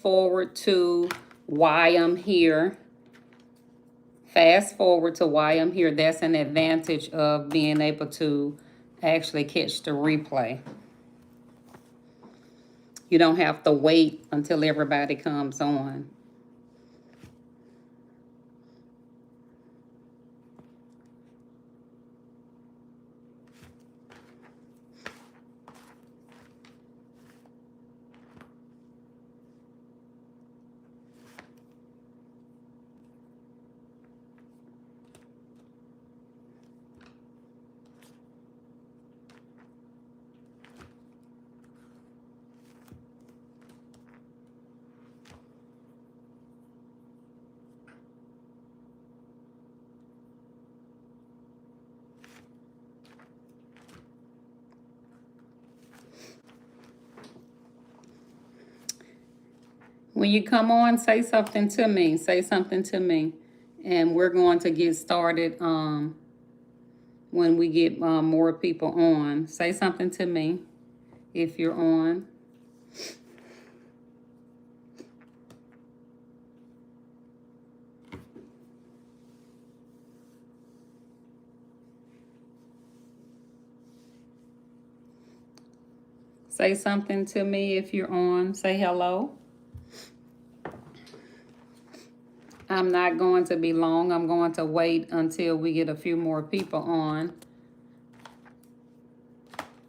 forward to why I'm here. Fast forward to why I'm here. That's an advantage of being able to actually catch the replay. You don't have to wait until everybody comes on. When you come on, say something to me. Say something to me. And we're going to get started when we get more people on. Say something to me if you're on. Say something to me if you're on. Say hello. I'm not going to be long. I'm going to wait until we get a few more people on.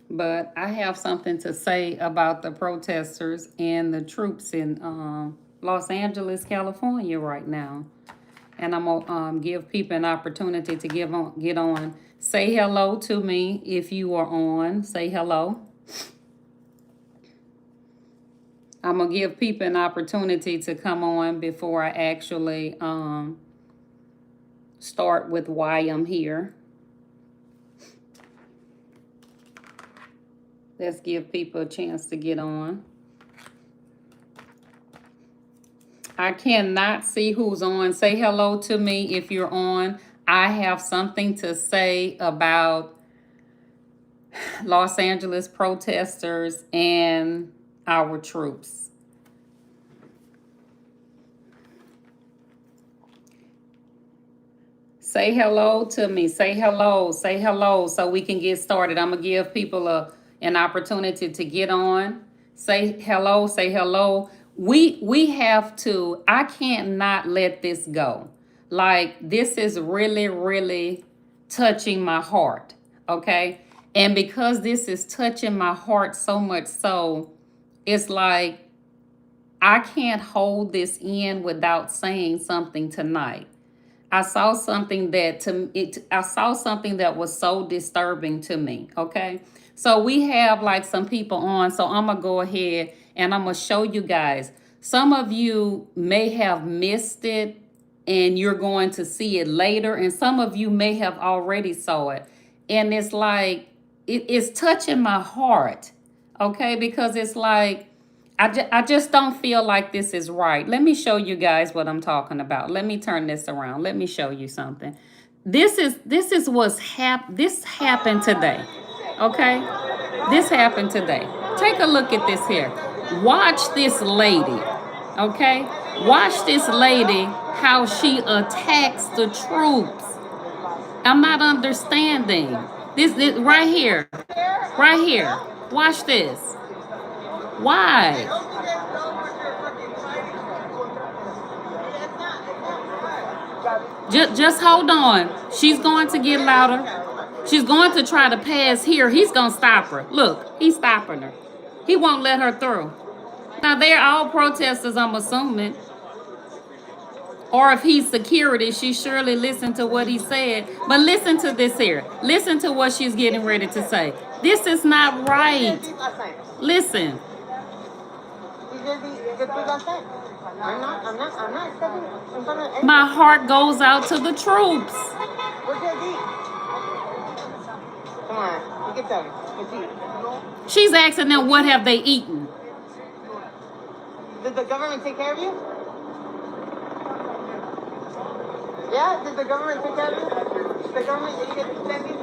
But I have something to say about the protesters and the troops in Los Angeles, California right now. And I'm going to give people an opportunity to get on. Say hello to me if you are on. Say hello. I'm going to give people an opportunity to come on before I actually start with why I'm here. Let's give people a chance to get on. I cannot see who's on. Say hello to me if you're on. I have something to say about Los Angeles protesters and our troops. Say hello to me. Say hello. Say hello so we can get started. I'm going to give people an opportunity to get on. Say hello. Say hello. We have to, I can't not let this go. Like, this is really, really touching my heart. Okay? And because this is touching my heart so much so, it's like I can't hold this in without saying something tonight. I saw something that was so disturbing to me. Okay. So we have like some people on. So I'm going to go ahead and I'm going to show you guys. Some of you may have missed it and you're going to see it later. And some of you may have already saw it. And it's like, it's touching my heart. Okay. Because it's like, I just don't feel like this is right. Let me show you guys what I'm talking about. Let me turn this around. Let me show you something. This is this happened today. Okay? This happened today. Take a look at this here. Watch this lady. Okay? Watch this lady, how she attacks the troops. I'm not understanding. This right here. Right here. Watch this. Why? Just hold on. She's going to get louder. She's going to try to pass here. He's going to stop her. Look, he's stopping her. He won't let her through. Now, they're all protesters, I'm assuming. Or if he's security, she surely listened to what he said. But listen to this here. Listen to what she's getting ready to say. This is not right. Listen. My heart goes out to the troops. Come on, you can tell me. She's asking them, what have they eaten? Did the government take care of you? Yeah, did the government take care of you? The government, did you get to send you?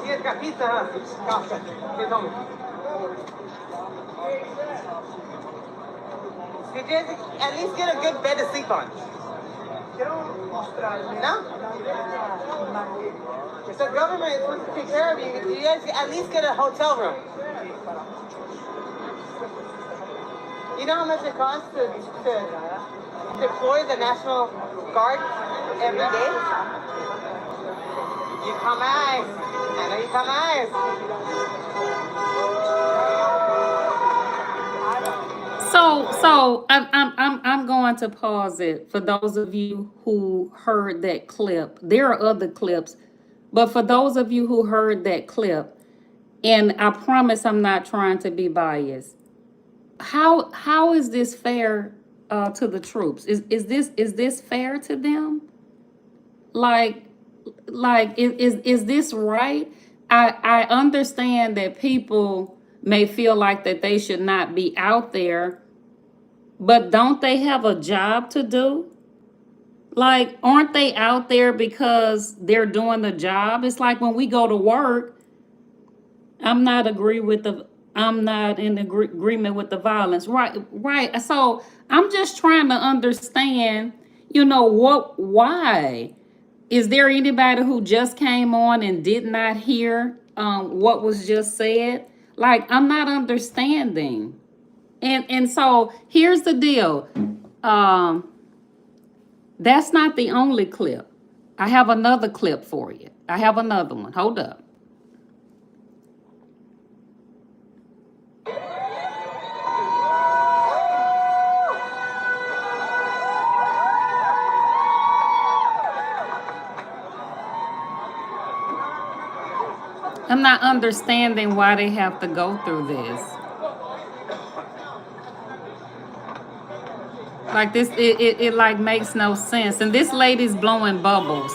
She has got pizza, huh? Did you at least get a good bed to sleep on? No? If the government is supposed to take care of you, you guys at least get a hotel room. You know how much it costs to deploy the National Guard every day? You come eyes. I know you come eyes. So I'm going to pause it for those of you who heard that clip. There are other clips, but for those of you who heard that clip, and I promise I'm not trying to be biased. How is this fair to the troops? Is this fair to them? Like is this right? I understand that people may feel like that they should not be out there, but don't they have a job to do? Like, aren't they out there because they're doing the job? It's like when we go to work, I'm not in agreement with the violence. Right. So I'm just trying to understand, why? Is there anybody who just came on and did not hear what was just said? Like, I'm not understanding. And so here's the deal. That's not the only clip. I have another clip for you. I have another one. Hold up. I'm not understanding why they have to go through this. Like this, it like makes no sense. And this lady's blowing bubbles.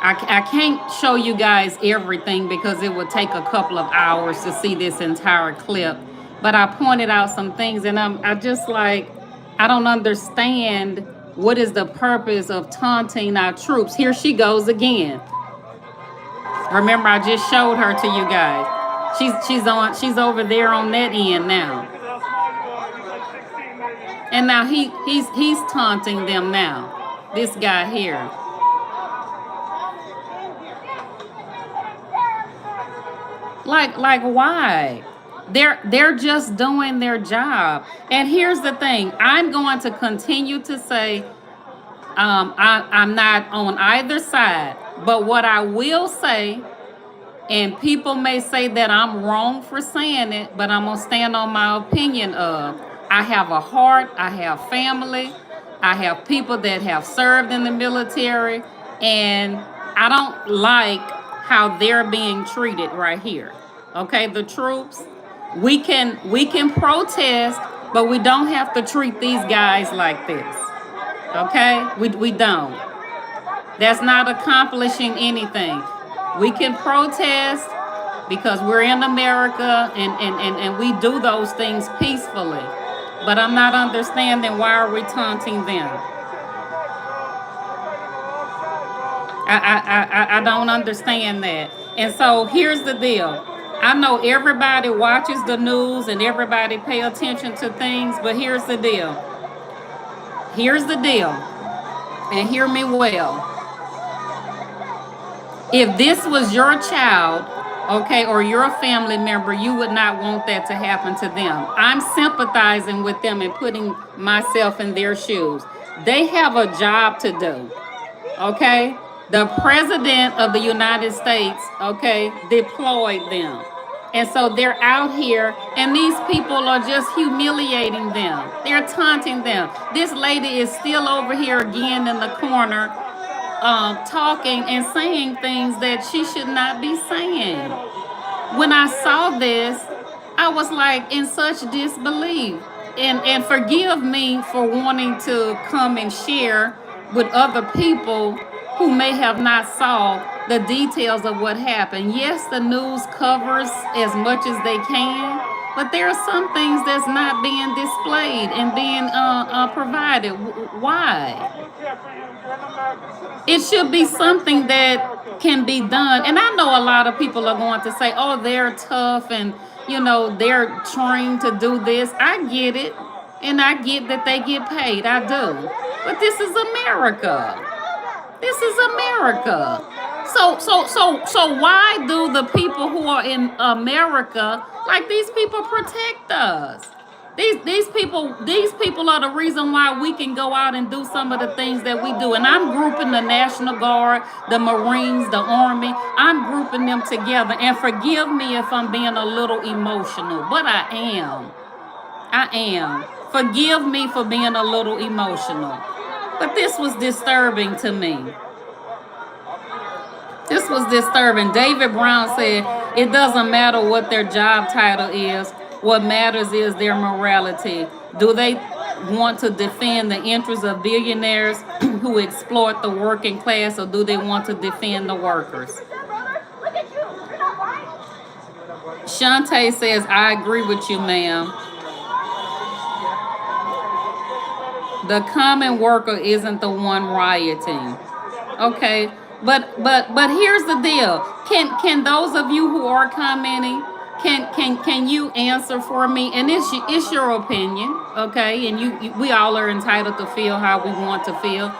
I can't show you guys everything because it would take a couple of hours to see this entire clip. But I pointed out some things, and I just like, I don't understand what is the purpose of taunting our troops. Here she goes again. Remember, I just showed her to you guys. She's over there on that end now. And now he's taunting them now. This guy here. Like why? They're just doing their job. And here's the thing. I'm going to continue to say I'm not on either side. But what I will say, and people may say that I'm wrong for saying it, but I'm going to stand on my opinion of, I have a heart, I have family, I have people that have served in the military, and I don't like how they're being treated right here. Okay, the troops, we can protest, but we don't have to treat these guys like this. Okay, we don't. That's not accomplishing anything. We can protest because we're in America and we do those things peacefully. But I'm not understanding, why are we taunting them? I don't understand that. And so here's the deal. I know everybody watches the news and everybody pay attention to things, but here's the deal. Here's the deal. And hear me well. If this was your child, okay, or your family member, you would not want that to happen to them. I'm sympathizing with them and putting myself in their shoes. They have a job to do, okay? The President of the United States, okay, deployed them. And so they're out here, and these people are just humiliating them. They're taunting them. This lady is still over here again in the corner, talking and saying things that she should not be saying. When I saw this, I was like in such disbelief. And forgive me for wanting to come and share with other people who may have not saw the details of what happened. Yes, the news covers as much as they can, but there are some things that's not being displayed and being provided. Why? It should be something that can be done. And I know a lot of people are going to say, oh, they're tough and you know, they're trained to do this. I get it. And I get that they get paid. I do. But this is America. This is America. So why do the people who are in America, like these people, protect us? These people are the reason why we can go out and do some of the things that we do. And I'm grouping the National Guard, the Marines, the Army. I'm grouping them together. And forgive me if I'm being a little emotional, but I am. I am. Forgive me for being a little emotional. But this was disturbing to me. This was disturbing. David Brown said, it doesn't matter what their job title is. What matters is their morality. Do they want to defend the interests of billionaires who exploit the working class, or do they want to defend the workers? Shantae says, I agree with you, ma'am. The common worker isn't the one rioting. Okay. But here's the deal. Can those of you who are commenting, can you answer for me? And it's your opinion, okay? And we all are entitled to feel how we want to feel.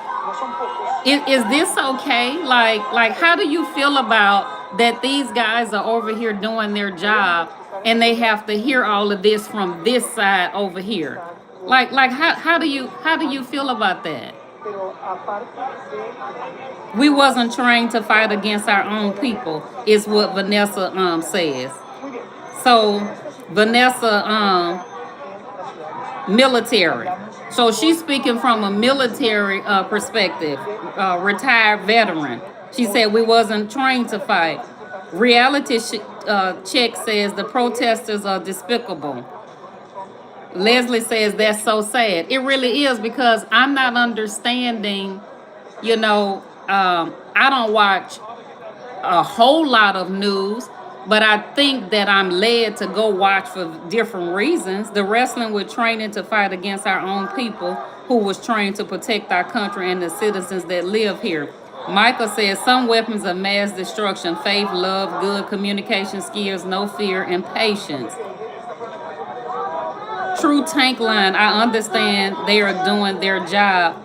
Is this okay? Like how do you feel about that these guys are over here doing their job and they have to hear all of this from this side over here? Like how do you feel about that? We wasn't trained to fight against our own people, is what Vanessa says. So Vanessa military. So she's speaking from a military perspective, retired veteran. She said we wasn't trained to fight. Reality check says the protesters are despicable. Leslie says that's so sad. It really is, because I'm not understanding, you know, I don't watch a whole lot of news, but I think that I'm led to go watch for different reasons. The wrestling we're training to fight against our own people who was trained to protect our country and the citizens that live here. Michael says some weapons of mass destruction: faith, love, good communication skills, no fear, and patience. True Tank Line, I understand they are doing their job,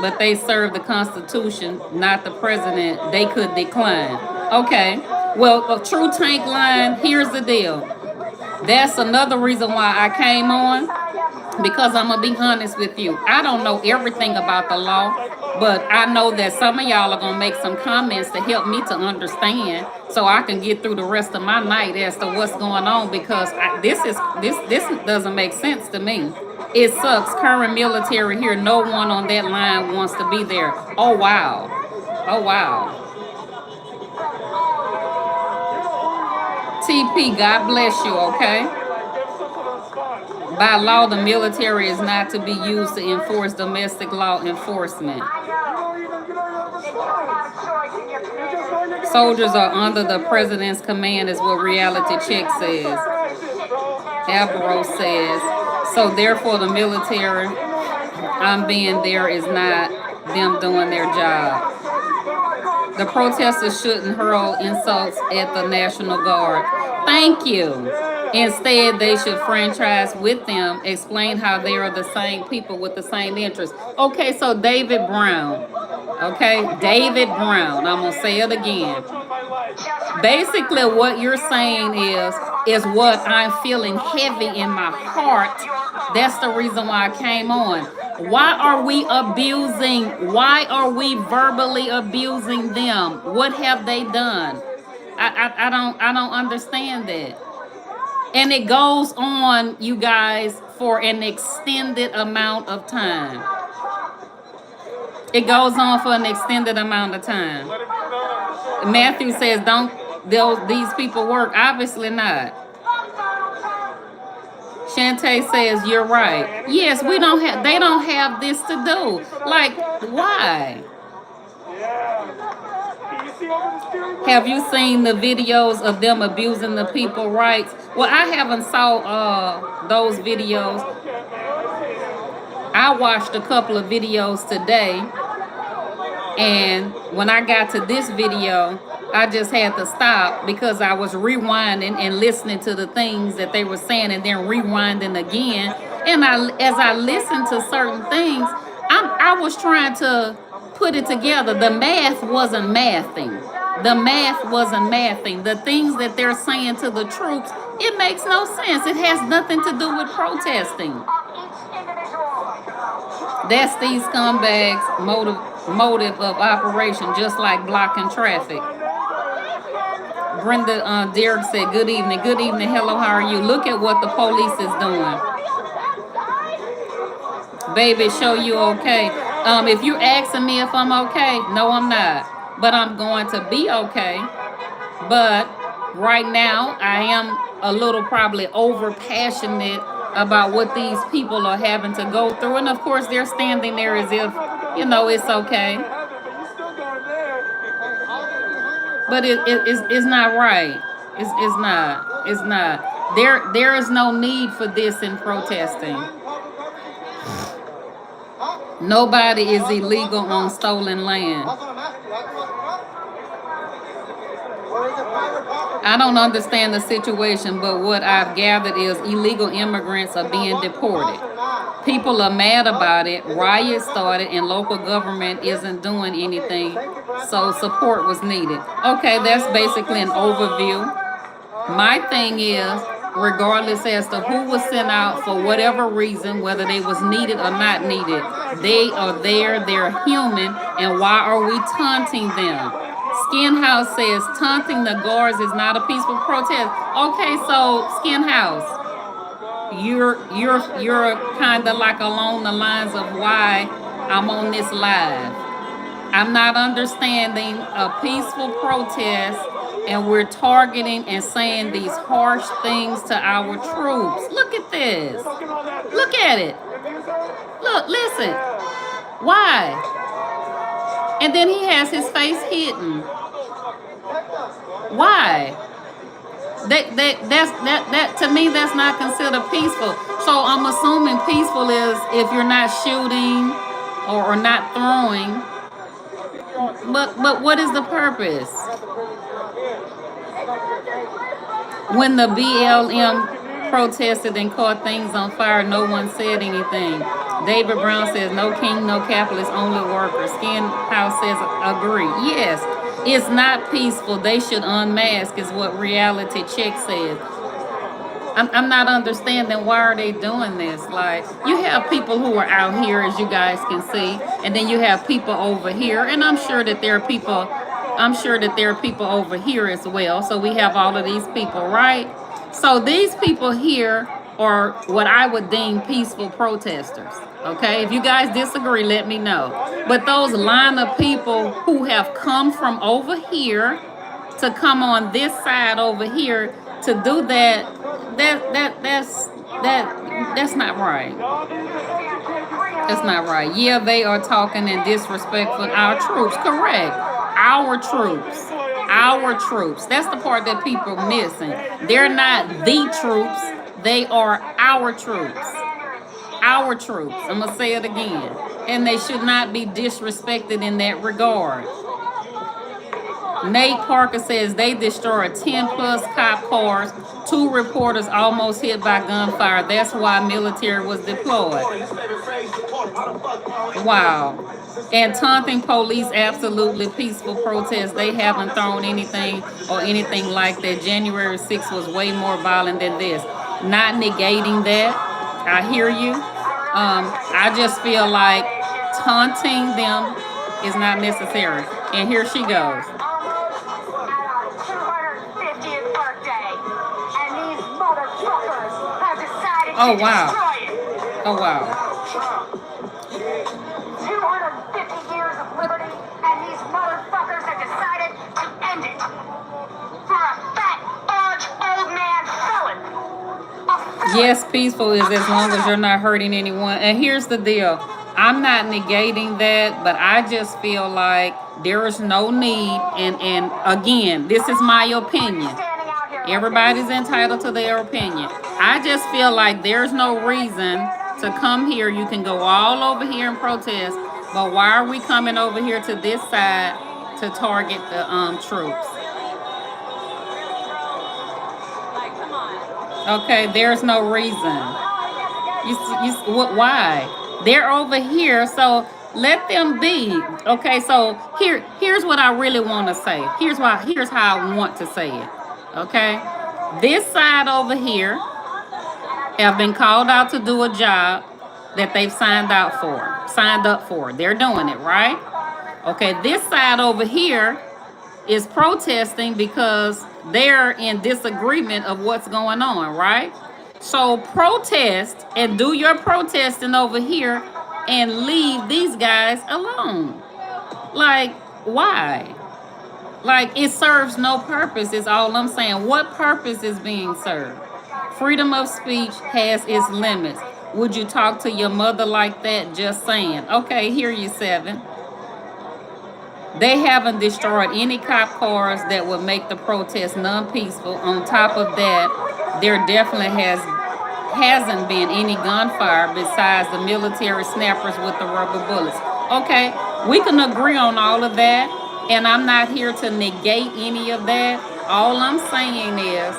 but they serve the Constitution, not the president. They could decline. Okay, well, a True Tank Line, here's the deal. That's another reason why I came on, because I'm going to be honest with you. I don't know everything about the law, but I know that some of y'all are going to make some comments to help me to understand, so I can get through the rest of my night as to what's going on, because this doesn't make sense to me. It sucks. Current military here, no one on that line wants to be there. Oh, wow. Oh, wow. TP, God bless you, okay? By law, the military is not to be used to enforce domestic law enforcement. Soldiers are under the president's command, is what Reality Check says. Albaro says, so therefore the military, I'm being there, is not them doing their job. The protesters shouldn't hurl insults at the National Guard. Thank you. Instead, they should franchise with them, explain how they are the same people with the same interests. Okay, so David Brown. Okay, David Brown. I'm going to say it again. Basically, what you're saying is what I'm feeling heavy in my heart. That's the reason why I came on. Why are we abusing? Why are we verbally abusing them? What have they done? I don't understand that. And it goes on, you guys, for an extended amount of time. It goes on for an extended amount of time. Matthew says, these people work? Obviously not. Shantae says, you're right. Yes, they don't have this to do. Like, why? Have you seen the videos of them abusing the people's rights? Well, I haven't saw those videos. I watched a couple of videos today, and when I got to this video, I just had to stop because I was rewinding and listening to the things that they were saying and then rewinding again. And as I listened to certain things, I was trying to put it together. The math wasn't mathing. The math wasn't mathing. The things that they're saying to the troops, it makes no sense. It has nothing to do with protesting. That's these scumbags' motive of operation, just like blocking traffic. Brenda Derrick said, good evening. Good evening. Hello, how are you? Look at what the police is doing. Baby, show you okay. If you're asking me if I'm okay, no, I'm not. But I'm going to be okay. But right now, I am a little probably over passionate about what these people are having to go through. And of course, they're standing there as if, it's okay. But it's not right. It's not. It's not. There is no need for this in protesting. Nobody is illegal on stolen land. I don't understand the situation, but what I've gathered is illegal immigrants are being deported. People are mad about it. Riots started and local government isn't doing anything. So support was needed. Okay, that's basically an overview. My thing is, regardless as to who was sent out for whatever reason, whether they was needed or not needed, they are there, they're human, and why are we taunting them? Skin House says taunting the guards is not a peaceful protest. Okay, so Skin House, you're kind of like along the lines of why I'm on this live. I'm not understanding a peaceful protest and we're targeting and saying these harsh things to our troops. Look at this. Look at it. Look, listen. Why? And then he has his face hidden. Why? That to me, that's not considered peaceful. So I'm assuming peaceful is if you're not shooting or not throwing. But what is the purpose? When the BLM protested and caught things on fire, no one said anything. David Brown says, no king, no capitalist, only workers. Skin House says, agree. Yes, it's not peaceful. They should unmask is what Reality Check says. I'm not understanding why are they doing this. Like, you have people who are out here, as you guys can see, and then you have people over here, and I'm sure that there are people over here as well. So we have all of these people, right? So these people here are what I would deem peaceful protesters. Okay, if you guys disagree, let me know. But those line of people who have come from over here to come on this side over here to do that's not right. That's not right. Yeah, they are talking and disrespectful our troops. Correct. Our troops. Our troops. That's the part that people are missing. They're not the troops. They are our troops. Our troops. I'm going to say it again. And they should not be disrespected in that regard. Nate Parker says they destroyed 10 plus cop cars. 2 reporters almost hit by gunfire. That's why military was deployed. Wow. And taunting police, absolutely peaceful protest. They haven't thrown anything or anything like that. January 6th was way more violent than this. Not negating that. I hear you. I just feel like taunting them is not necessary. And here she goes. Oh, wow. Oh, wow. 250 years of liberty, and these motherfuckers have decided to end it. For a fat, large, old man felon. Yes, peaceful is as long as you're not hurting anyone. And here's the deal. I'm not negating that, but I just feel like there is no need. And again, this is my opinion. Everybody's entitled to their opinion. I just feel like there's no reason to come here. You can go all over here and protest, but why are we coming over here to this side to target the troops? Okay, there's no reason. Why? They're over here, so let them be. Okay, so here's what I really want to say. Here's how I want to say it. Okay, this side over here have been called out to do a job that they've signed up for. They're doing it, right? Okay, this side over here is protesting because they're in disagreement of what's going on, right? So protest and do your protesting over here and leave these guys alone. Like, why? Like, it serves no purpose, is all I'm saying. What purpose is being served? Freedom of speech has its limits. Would you talk to your mother like that? Just saying. Okay, here you 7. They haven't destroyed any cop cars that would make the protest non-peaceful. On top of that, there definitely hasn't been any gunfire besides the military snappers with the rubber bullets. Okay, we can agree on all of that, and I'm not here to negate any of that. All I'm saying is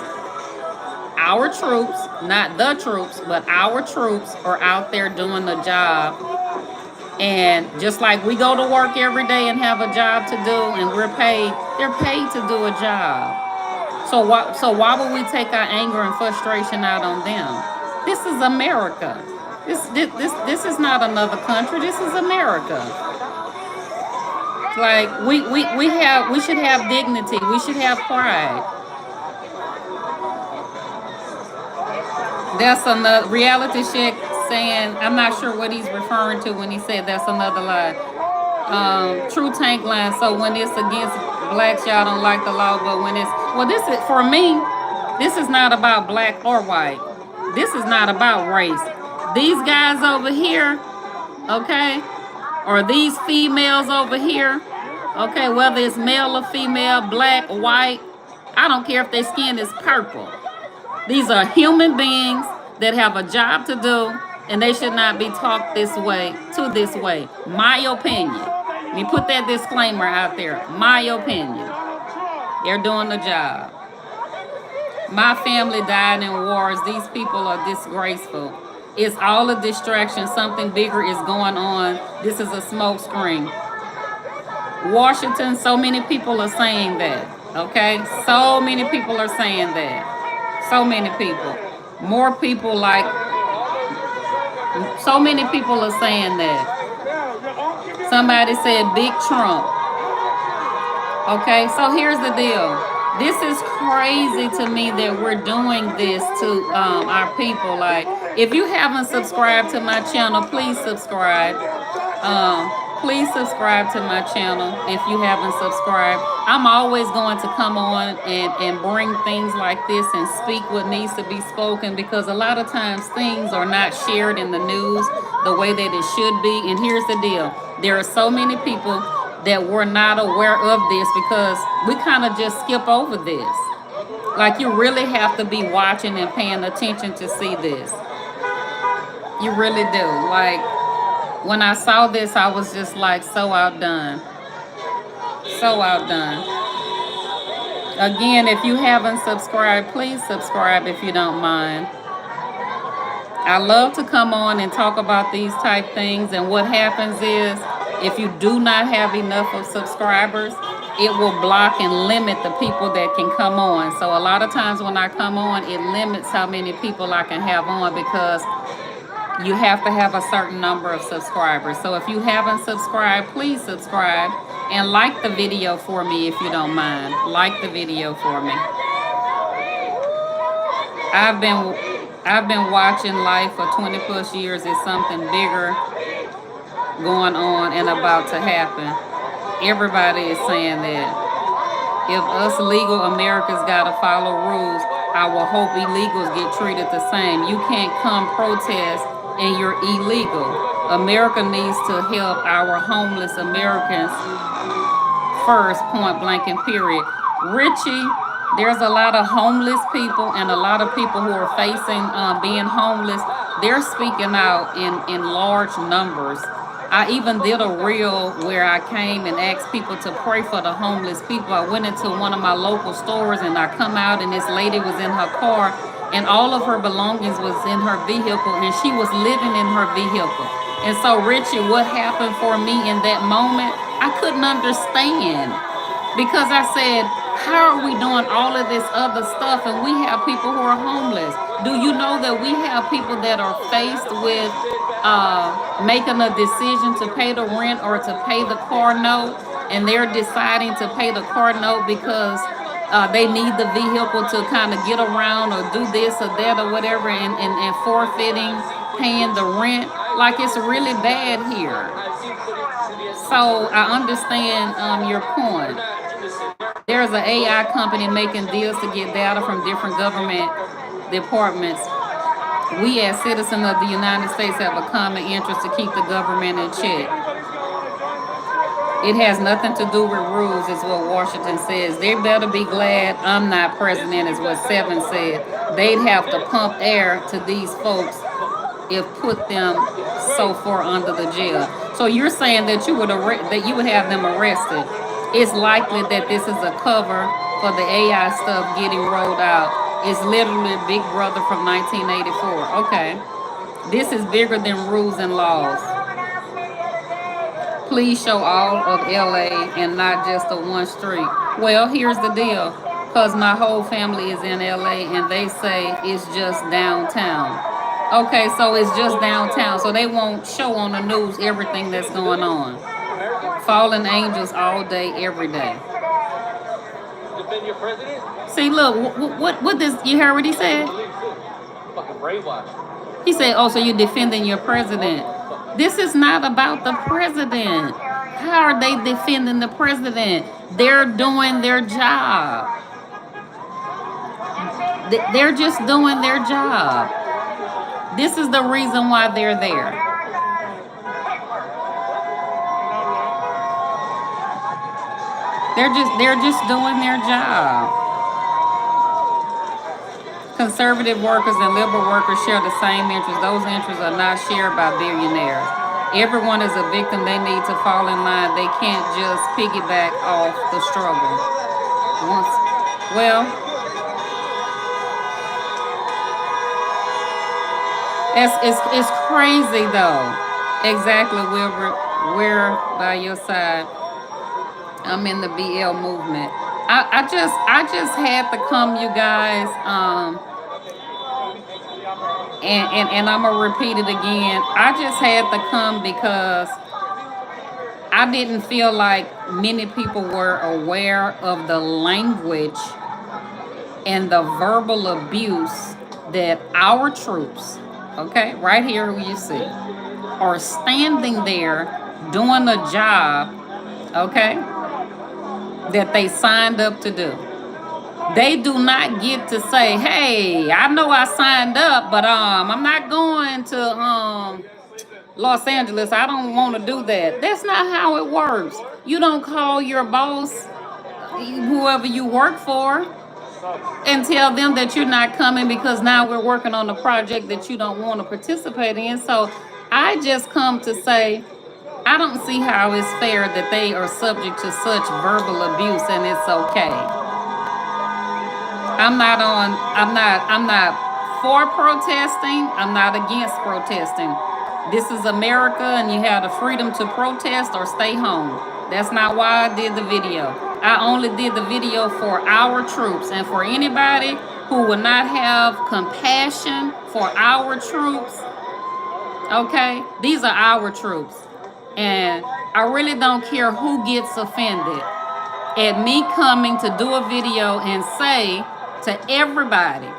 our troops, not the troops, but our troops are out there doing the job. And just like we go to work every day and have a job to do and we're paid, they're paid to do a job. So why would we take our anger and frustration out on them? This is America. This is not another country. This is America. Like we should have dignity. We should have pride. That's another reality check saying, I'm not sure what he's referring to when he said that's another lie. True tank line. So when it's against blacks, y'all don't like the law, but when it's, well, this is, for me, this is not about black or white. This is not about race. These guys over here, okay, or these females over here, okay, whether it's male or female, black, white, I don't care if their skin is purple. These are human beings that have a job to do, and they should not be talked this way. My opinion. Let me put that disclaimer out there. My opinion. They're doing the job. My family died in wars. These people are disgraceful. It's all a distraction. Something bigger is going on. This is a smoke screen. Washington, so many people are saying that. Okay? So many people are saying that. So many people. More people like, so many people are saying that. Somebody said Big Trump. Okay, so here's the deal. This is crazy to me that we're doing this to our people. Like, if you haven't subscribed to my channel, please subscribe. Please subscribe to my channel if you haven't subscribed. I'm always going to come on and bring things like this and speak what needs to be spoken, because a lot of times things are not shared in the news the way that it should be. And here's the deal. There are so many people that were not aware of this because we kind of just skip over this. Like, you really have to be watching and paying attention to see this. You really do. Like, when I saw this, I was just like so outdone. So outdone. Again, if you haven't subscribed, please subscribe if you don't mind. I love to come on and talk about these type things, and what happens is, if you do not have enough of subscribers, it will block and limit the people that can come on. So a lot of times when I come on, it limits how many people I can have on, because you have to have a certain number of subscribers. So if you haven't subscribed, please subscribe and like the video for me if you don't mind. Like the video for me. I've been watching life for 20 plus years. It's something bigger going on and about to happen. Everybody is saying that. If us legal Americans gotta follow rules, I will hope illegals get treated the same. You can't come protest and you're illegal. America needs to help our homeless Americans first, point blank and period. Richie, there's a lot of homeless people and a lot of people who are facing being homeless. They're speaking out in large numbers. I even did a reel where I came and asked people to pray for the homeless people. I went into one of my local stores and I come out and this lady was in her car and all of her belongings was in her vehicle, and she was living in her vehicle. And so, Richie, what happened for me in that moment, I couldn't understand, because I said, how are we doing all of this other stuff and we have people who are homeless? Do you know that we have people that are faced with making a decision to pay the rent or to pay the car note, and they're deciding to pay the car note because they need the vehicle to kind of get around or do this or that or whatever, and forfeiting paying the rent? Like, it's really bad here. So I understand your point. There's an AI company making deals to get data from different government departments. We as citizens of the United States have a common interest to keep the government in check. It has nothing to do with rules, is what Washington says. They better be glad I'm not president, is what Seven said. They'd have to pump air to these folks if put them so far under the jail. So you're saying that you would have them arrested. It's likely that this is a cover for the AI stuff getting rolled out. It's literally Big Brother from 1984. Okay. This is bigger than rules and laws. Please show all of LA and not just the one street. Well, here's the deal. Because my whole family is in LA and they say it's just downtown. Okay, so it's just downtown. So they won't show on the news everything that's going on. Fallen angels all day, every day. Defend your president? See, look, what does, you heard what he said? Fucking brainwash. He said, oh, so you're defending your president. This is not about the president. How are they defending the president? They're doing their job. They're just doing their job. This is the reason why they're there. They're just doing their job. Conservative workers and liberal workers share the same interests. Those interests are not shared by billionaires. Everyone is a victim. They need to fall in line. They can't just piggyback off the struggle. Well, it's crazy though. Exactly, Wilbur. We're by your side. I'm in the BL movement. I just had to come, you guys. And I'm gonna repeat it again. I just had to come because I didn't feel like many people were aware of the language and the verbal abuse that our troops, okay, right here who you see, are standing there doing a job, okay, that they signed up to do. They do not get to say, hey, I know I signed up, but I'm not going to Los Angeles. I don't want to do that. That's not how it works. You don't call your boss, whoever you work for, and tell them that you're not coming because now we're working on a project that you don't want to participate in. So I just come to say, I don't see how it's fair that they are subject to such verbal abuse and it's okay. I'm not for protesting. I'm not against protesting. This is America and you have the freedom to protest or stay home. That's not why I did the video. I only did the video for our troops, and for anybody who would not have compassion for our troops, okay? These are our troops. And I really don't care who gets offended at me coming to do a video and say to everybody,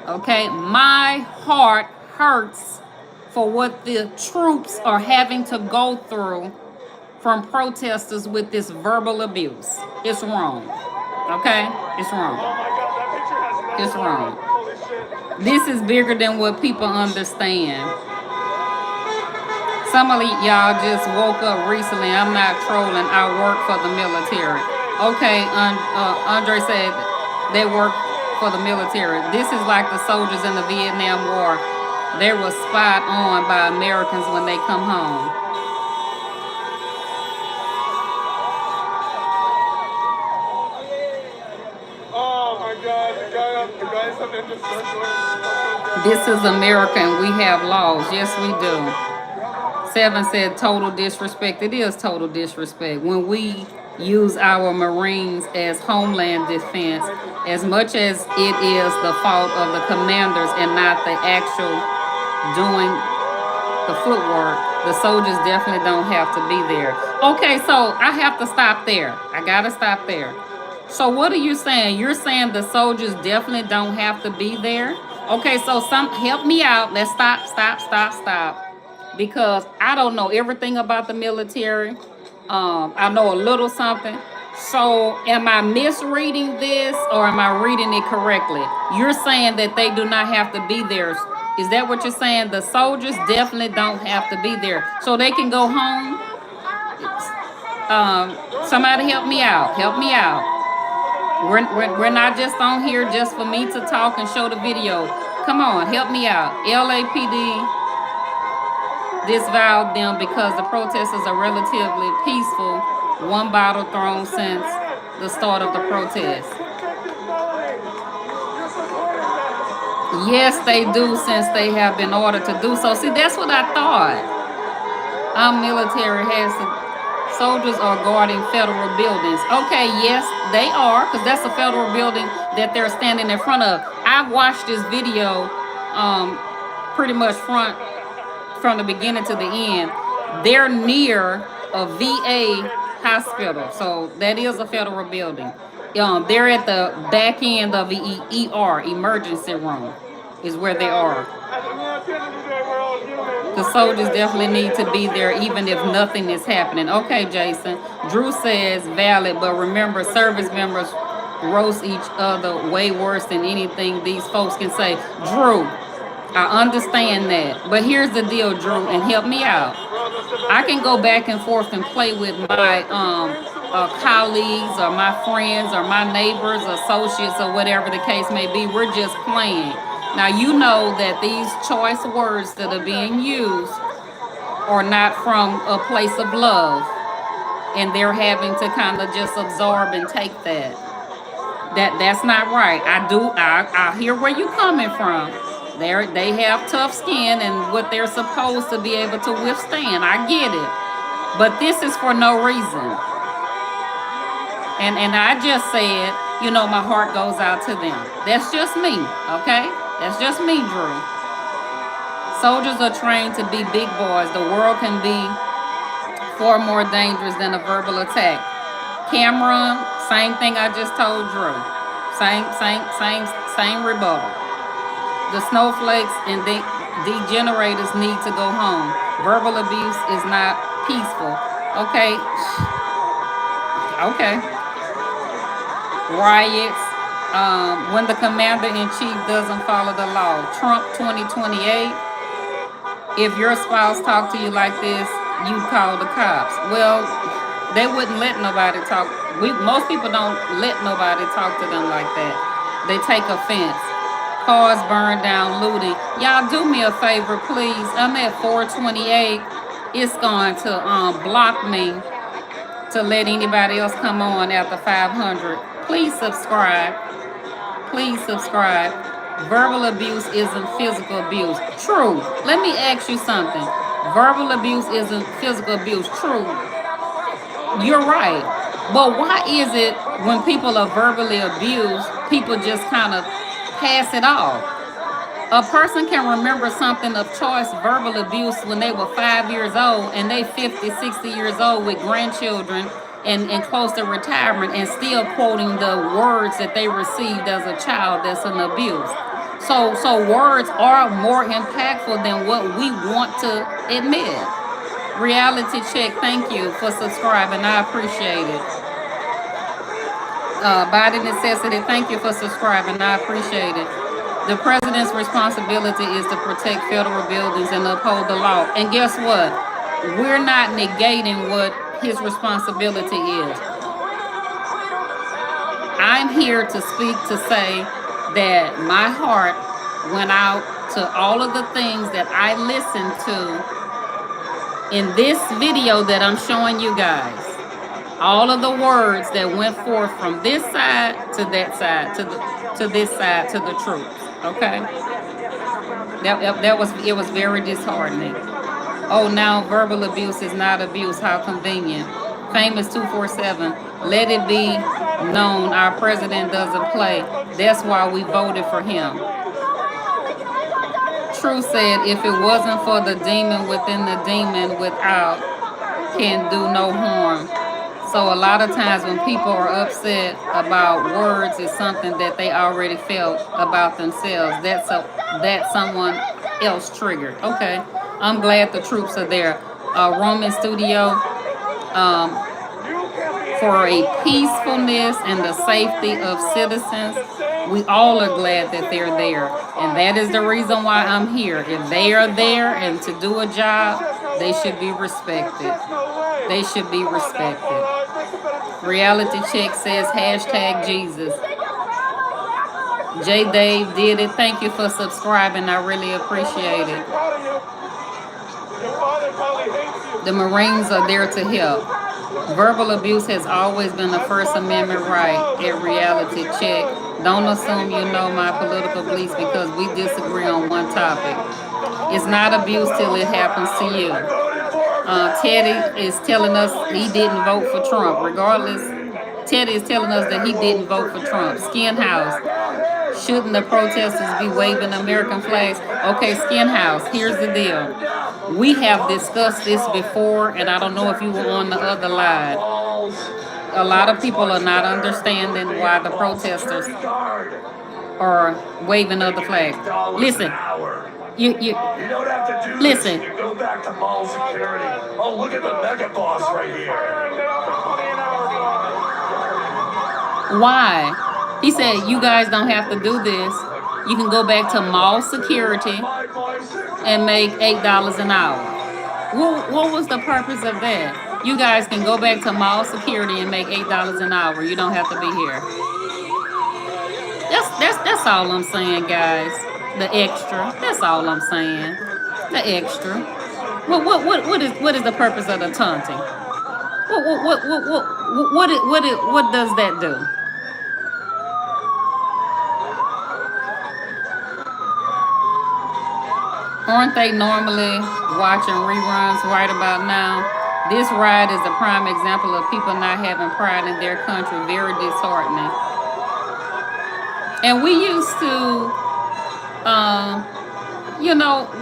okay, my heart hurts for what the troops are having to go through from protesters with this verbal abuse. It's wrong, okay? It's wrong. It's wrong. This is bigger than what people understand. Some of y'all just woke up recently. I'm not trolling. I work for the military. Okay, Andre said they work for the military. This is like the soldiers in the Vietnam War. They were spied on by Americans when they come home. Oh my God, the guy This is America and we have laws. Yes, we do. 7 said total disrespect. It is total disrespect when we use our Marines as homeland defense as much as it is the fault of the commanders and not the actual doing the footwork. The soldiers definitely don't have to be there. Okay, so I have to stop there. I gotta stop there. So what are you saying? You're saying the soldiers definitely don't have to be there? Okay, so help me out. Let's stop. Because I don't know everything about the military. I know a little something. So am I misreading this or am I reading it correctly? You're saying that they do not have to be there. Is that what you're saying? The soldiers definitely don't have to be there. So they can go home? Somebody help me out. Help me out. We're not just on here just for me to talk and show the video. Come on, help me out. LAPD disavowed them because the protesters are relatively peaceful. One bottle thrown since the start of the protest. Yes, they do, since they have been ordered to do so. See, that's what I thought. Our military has to. Soldiers are guarding federal buildings. Okay, yes, they are, because that's a federal building that they're standing in front of. I've watched this video pretty much from the beginning to the end. They're near a VA hospital, so that is a federal building. They're at the back end of the ER, emergency room, is where they are. The soldiers definitely need to be there even if nothing is happening. Okay, Jason. Drew says valid, but remember, service members roast each other way worse than anything these folks can say. Drew, I understand that. But here's the deal, Drew, and help me out. I can go back and forth and play with my colleagues or my friends or my neighbors, associates, or whatever the case may be. We're just playing. Now, you know that these choice words that are being used are not from a place of love, and they're having to kind of just absorb and take that. That's not right. I hear where you're coming from. They have tough skin and what they're supposed to be able to withstand. I get it. But this is for no reason. And I just said, my heart goes out to them. That's just me, okay? That's just me, Drew. Soldiers are trained to be big boys. The world can be far more dangerous than a verbal attack. Cameron, same thing I just told Drew. Same rebuttal. The snowflakes and degenerators need to go home. Verbal abuse is not peaceful. Okay. Riots. When the commander-in-chief doesn't follow the law. Trump 2028. If your spouse talked to you like this, you'd call the cops. Well, they wouldn't let nobody talk. Most people don't let nobody talk to them like that. They take offense. Cars burned down, looting. Y'all do me a favor, please. I'm at 428. It's going to block me to let anybody else come on after 500. Please subscribe. Verbal abuse isn't physical abuse. True. Let me ask you something. Verbal abuse isn't physical abuse. True. You're right. But why is it when people are verbally abused, people just kind of pass it off? A person can remember something of choice verbal abuse when they were 5 years old and they 50, 60 years old with grandchildren and close to retirement and still quoting the words that they received as a child that's an abuse. So words are more impactful than what we want to admit. Reality check, thank you for subscribing. I appreciate it. Body necessity, thank you for subscribing. I appreciate it. The president's responsibility is to protect federal buildings and uphold the law. And guess what? We're not negating what his responsibility is. I'm here to speak to say that my heart went out to all of the things that I listened to in this video that I'm showing you guys. All of the words that went forth from this side to that side to this side to the troops. Okay, that was it was very disheartening. Oh, now verbal abuse is not abuse. How convenient. Famous 247. Let it be known our president doesn't play. That's why we voted for him. True said, if it wasn't for the demon within, the demon without can do no harm. So a lot of times when people are upset about words, it's something that they already felt about themselves. That someone else triggered. Okay, I'm glad the troops are there. Roman Studio, um, for a peacefulness and the safety of citizens. We all are glad that they're there. And that is the reason why I'm here. If they are there and to do a job, they should be respected. They should be respected. Reality Check says hashtag Jesus. J. Dave did it. Thank you for subscribing. I really appreciate it. The Marines are there to help. Verbal abuse has always been a First Amendment right at Reality Check. Don't assume you know my political beliefs because we disagree on one topic. It's not abuse till it happens to you. Teddy is telling us he didn't vote for Trump. Regardless, Teddy is telling us that he didn't vote for Trump. Skin House. Shouldn't the protesters be waving American flags? Okay, Skin House, here's the deal. We have discussed this before, and I don't know if you were on the other line. A lot of people are not understanding why the protesters are waving other flags. Listen, you don't have to do listen. This. You go back to mall security. Oh, look at the mega boss right here. Why? He said, you guys don't have to do this. You can go back to mall security and make $8 an hour. What was the purpose of that? You guys can go back to mall security and make $8 an hour. You don't have to be here. That's all I'm saying, guys. The extra. That's all I'm saying. The extra. What is the purpose of the taunting? What does that do? Aren't they normally watching reruns right about now? This ride is a prime example of people not having pride in their country. Very disheartening. And we used to,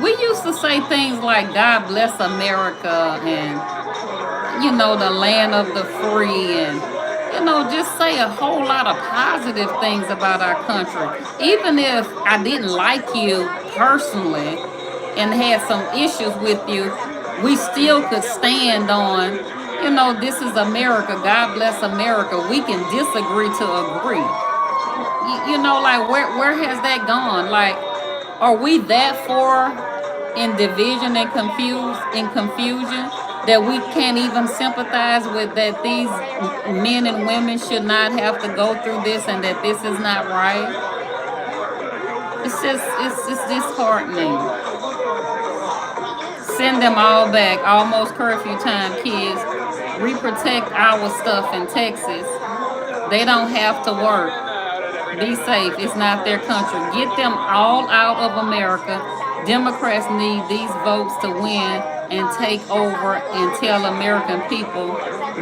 we used to say things like God bless America and, the land of the free and, just say a whole lot of positive things about our country. Even if I didn't like you personally and had some issues with you, we still could stand on, this is America. God bless America. We can disagree to agree. Where has that gone? Like, are we that far in division and confusion that we can't even sympathize with that these men and women should not have to go through this and that this is not right? It's just disheartening. Send them all back. Almost curfew time, kids. We protect our stuff in Texas. They don't have to work. Be safe. It's not their country. Get them all out of America. Democrats need these votes to win and take over and tell American people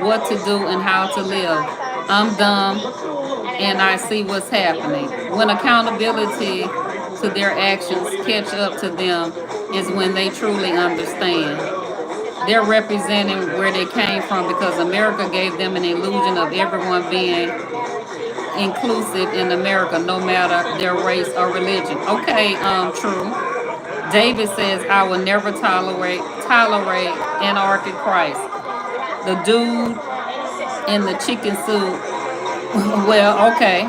what to do and how to live. I'm dumb and I see what's happening. When accountability to their actions catch up to them is when they truly understand. They're representing where they came from because America gave them an illusion of everyone being inclusive in America, no matter their race or religion. Okay, true. David says, I will never tolerate anarchic Christ. The dude in the chicken suit. Well, okay.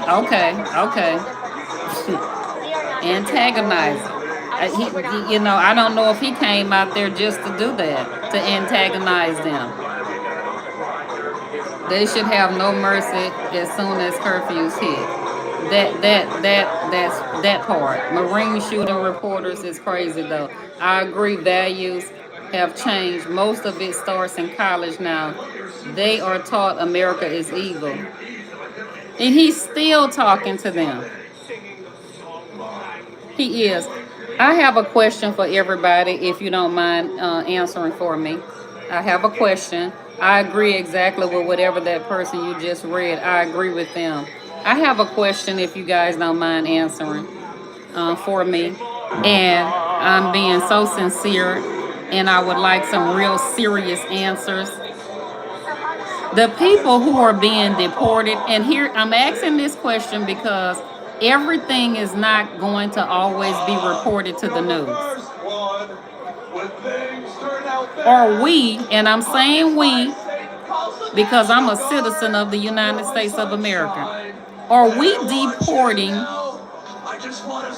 Antagonizing. I don't know if he came out there just to do that, to antagonize them. They should have no mercy as soon as curfews hit. That's that part. Marine shooting reporters is crazy though. I agree, values have changed. Most of it starts in college now. They are taught America is evil. And he's still talking to them. He is. I have a question for everybody, if you don't mind answering for me. I have a question. I agree exactly with whatever that person you just read. I agree with them. I have a question, if you guys don't mind answering for me. And I'm being so sincere, and I would like some real serious answers. The people who are being deported, and here I'm asking this question because everything is not going to always be reported to the news. Are we, and I'm saying we because I'm a citizen of the United States of America, are we deporting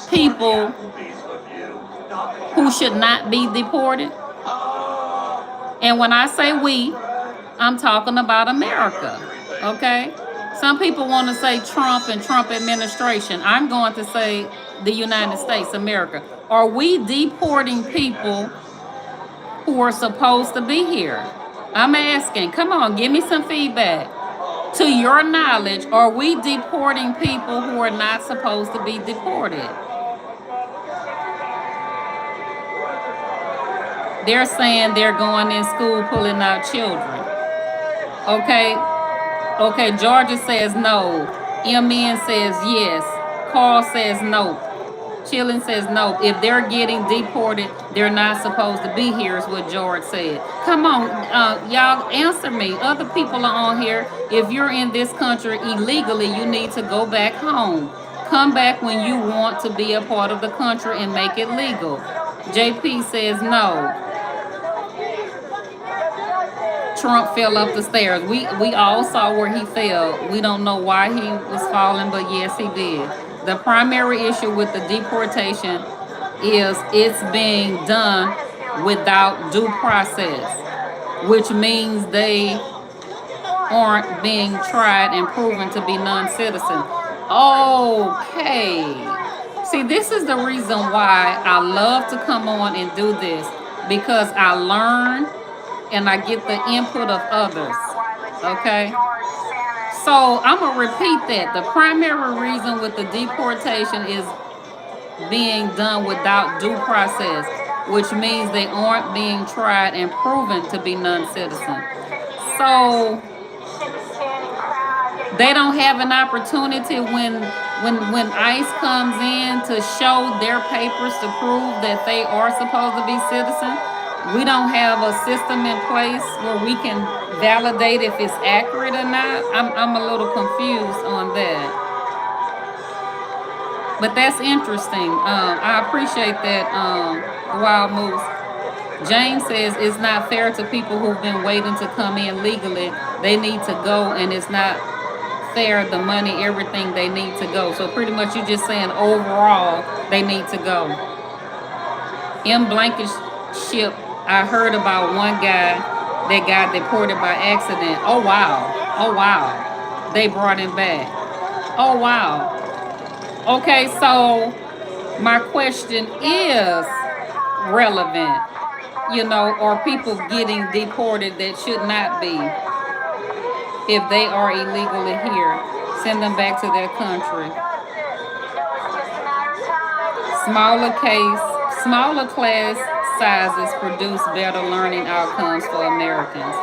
people who should not be deported? And when I say we, I'm talking about America, okay? Some people want to say Trump and Trump administration. I'm going to say the United States, America. Are we deporting people who are supposed to be here? I'm asking, come on, give me some feedback. To your knowledge, are we deporting people who are not supposed to be deported? They're saying they're going in school pulling out children. Okay, okay, Georgia says no. MN says yes. Carl says no. Chillin says no. If they're getting deported, they're not supposed to be here, is what George said. Come on, y'all answer me. Other people are on here. If you're in this country illegally, you need to go back home. Come back when you want to be a part of the country and make it legal. JP says no. Trump fell up the stairs. We all saw where he fell. We don't know why he was falling, but yes, he did. The primary issue with the deportation is it's being done without due process, which means they aren't being tried and proven to be non-citizen. Okay. See, this is the reason why I love to come on and do this, because I learn and I get the input of others, okay? So I'm gonna repeat that. The primary reason with the deportation is being done without due process, which means they aren't being tried and proven to be non-citizen. So they don't have an opportunity when ICE comes in to show their papers to prove that they are supposed to be citizens. We don't have a system in place where we can validate if it's accurate or not. I'm a little confused on that. But that's interesting. I appreciate that, Wild Moose. James says it's not fair to people who've been waiting to come in legally. They need to go, and it's not fair, the money, everything, they need to go. So pretty much you're just saying overall they need to go. In Blankenship, I heard about one guy that got deported by accident. Oh wow. Oh wow. They brought him back. Oh wow. Okay, so my question is relevant. You know, are people getting deported that should not be? If they are illegally here, send them back to their country. Smaller class sizes produce better learning outcomes for Americans.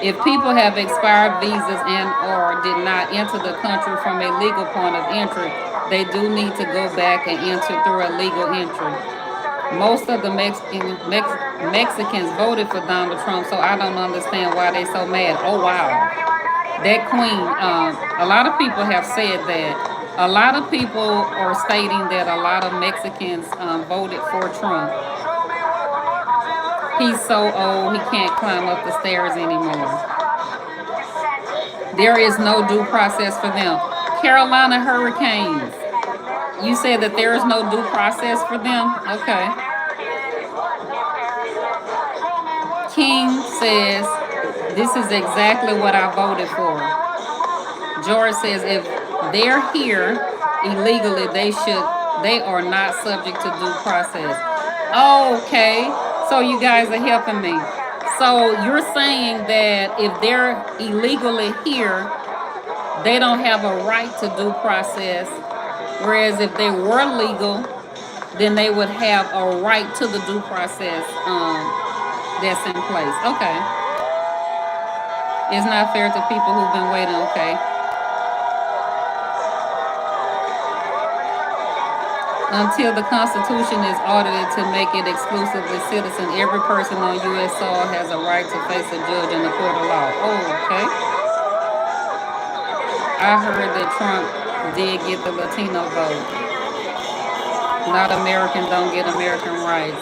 If people have expired visas and or did not enter the country from a legal point of entry, they do need to go back and enter through a legal entry. Most of the Mexicans voted for Donald Trump, so I don't understand why they're so mad. Oh wow. That queen, a lot of people have said that. A lot of people are stating that a lot of Mexicans voted for Trump. He's so old, he can't climb up the stairs anymore. There is no due process for them. Carolina Hurricanes. You said that there is no due process for them? Okay. King says, this is exactly what I voted for. George says, if they're here illegally, they are not subject to due process. Okay, so you guys are helping me. So you're saying that if they're illegally here, they don't have a right to due process, whereas if they were legal, then they would have a right to the due process that's in place. Okay. It's not fair to people who've been waiting. Okay. Until the Constitution is audited to make it exclusively citizen, every person on U.S. soil has a right to face a judge in the court of law. Oh, okay. I heard that Trump did get the Latino vote. Not Americans don't get American rights.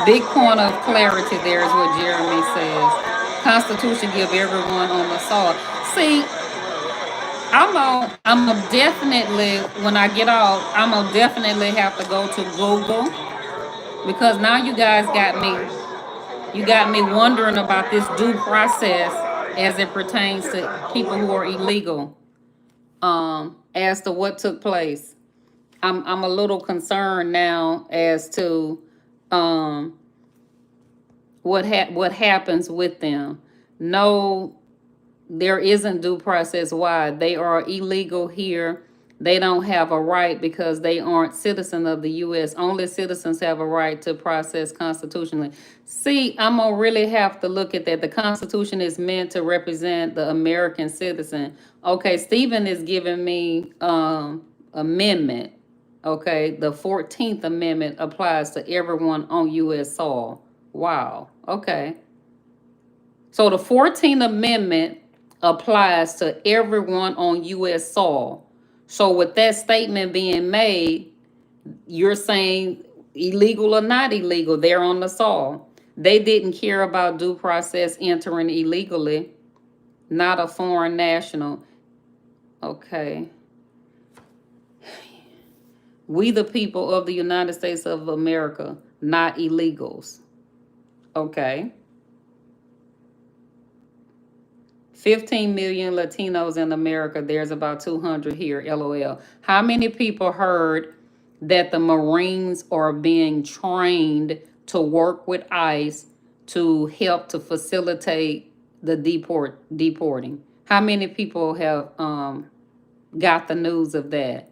Big point of clarity there is what Jeremy says. Constitution give everyone on the soil. See, I'm gonna definitely when I get off, I'm gonna definitely have to go to Google because now you got me wondering about this due process as it pertains to people who are illegal. As to what took place. I'm a little concerned now as to um what happens with them. No, there isn't due process. Why? They are illegal here. They don't have a right because they aren't citizen of the U.S. Only citizens have a right to process constitutionally. See, I'm gonna really have to look at that. The Constitution is meant to represent the American citizen. Okay, Stephen is giving me amendment. Okay, the 14th Amendment applies to everyone on U.S. soil. Wow. Okay. So the 14th Amendment applies to everyone on U.S. soil. So with that statement being made, you're saying illegal or not illegal, they're on the soil. They didn't care about due process entering illegally, not a foreign national. Okay. We the people of the United States of America, not illegals. Okay. 15 million Latinos in America. There's about 200 here, LOL. How many people heard that the Marines are being trained to work with ICE to help to facilitate the deporting? How many people have got the news of that?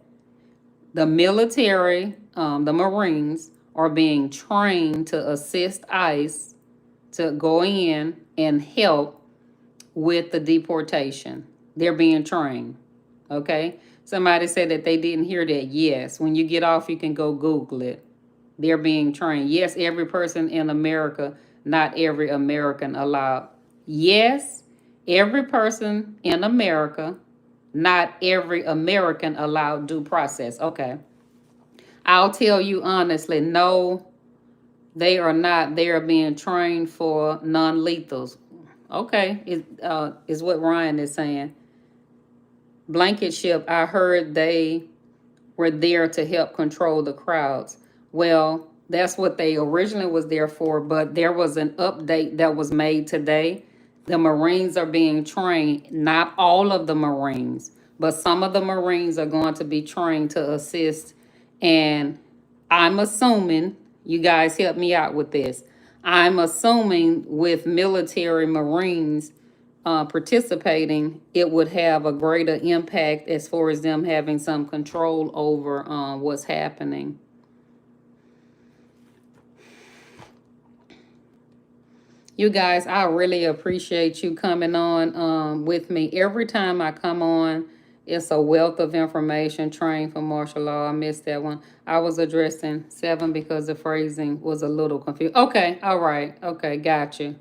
The military, the Marines, are being trained to assist ICE to go in and help with the deportation. They're being trained. Okay? Somebody said that they didn't hear that. Yes. When you get off, you can go Google it. They're being trained. Yes, every person in America, not every American allowed. Yes, every person in America, not every American allowed due process. Okay. I'll tell you honestly, no, they are not. They are being trained for non-lethals. Okay, is what Ryan is saying. Blanket ship, I heard they were there to help control the crowds. Well, that's what they originally was there for, but there was an update that was made today. The Marines are being trained, not all of the Marines, but some of the Marines are going to be trained to assist. And I'm assuming, you guys help me out with this. I'm assuming with military Marines participating, it would have a greater impact as far as them having some control over what's happening. You guys, I really appreciate you coming on with me. Every time I come on, it's a wealth of information. Trained for martial law. I missed that one. I was addressing 7 because the phrasing was a little confused. Okay, all right. Okay, got you.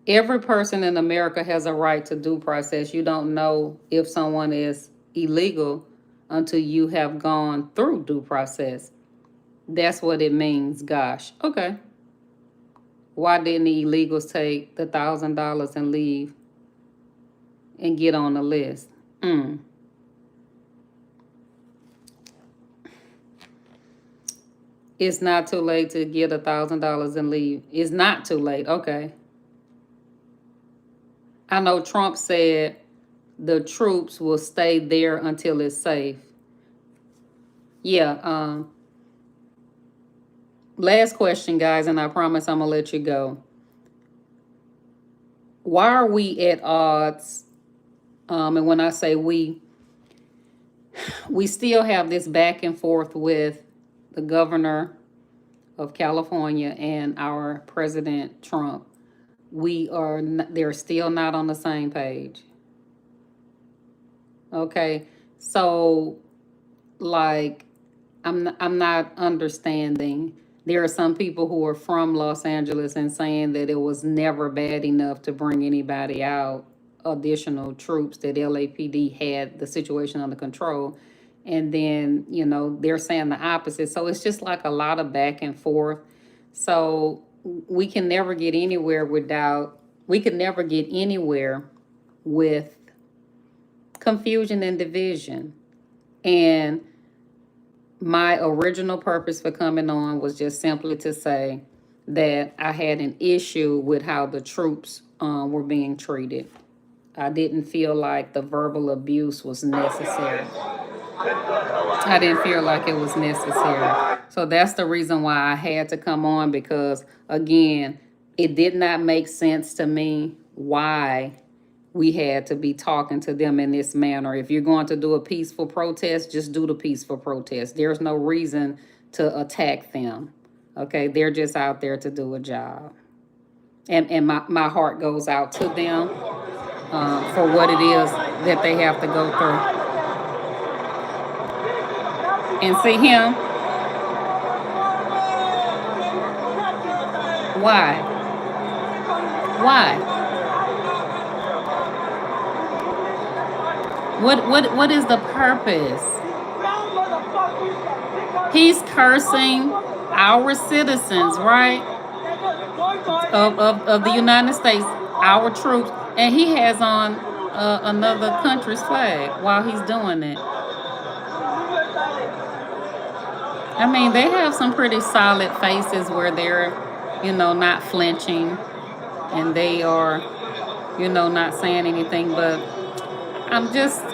Every person in America has a right to due process. You don't know if someone is illegal until you have gone through due process. That's what it means. Gosh. Okay. Why didn't the illegals take the $1,000 and leave and get on the list? It's not too late to get $1,000 and leave. It's not too late. Okay. I know Trump said the troops will stay there until it's safe. Yeah. last question, guys, and I promise I'm gonna let you go. Why are we at odds? And when I say we still have this back and forth with the governor of California and our President Trump. They're still not on the same page. Okay, so like I'm not understanding. There are some people who are from Los Angeles and saying that it was never bad enough to bring anybody out, additional troops, that LAPD had the situation under control. And then, they're saying the opposite. So it's just like a lot of back and forth. So we can never get anywhere with confusion and division. And my original purpose for coming on was just simply to say that I had an issue with how the troops were being treated. I didn't feel like the verbal abuse was necessary. I didn't feel like it was necessary. So that's the reason why I had to come on, because, again, it did not make sense to me why we had to be talking to them in this manner. If you're going to do a peaceful protest, just do the peaceful protest. There's no reason to attack them. Okay, they're just out there to do a job. And my heart goes out to them for what it is that they have to go through. And see him? Why? Why? What is the purpose? He's cursing our citizens, right? Of the United States, our troops, and he has on another country's flag while he's doing it. I mean, they have some pretty solid faces where they're, not flinching, and they are, not saying anything. But I'm just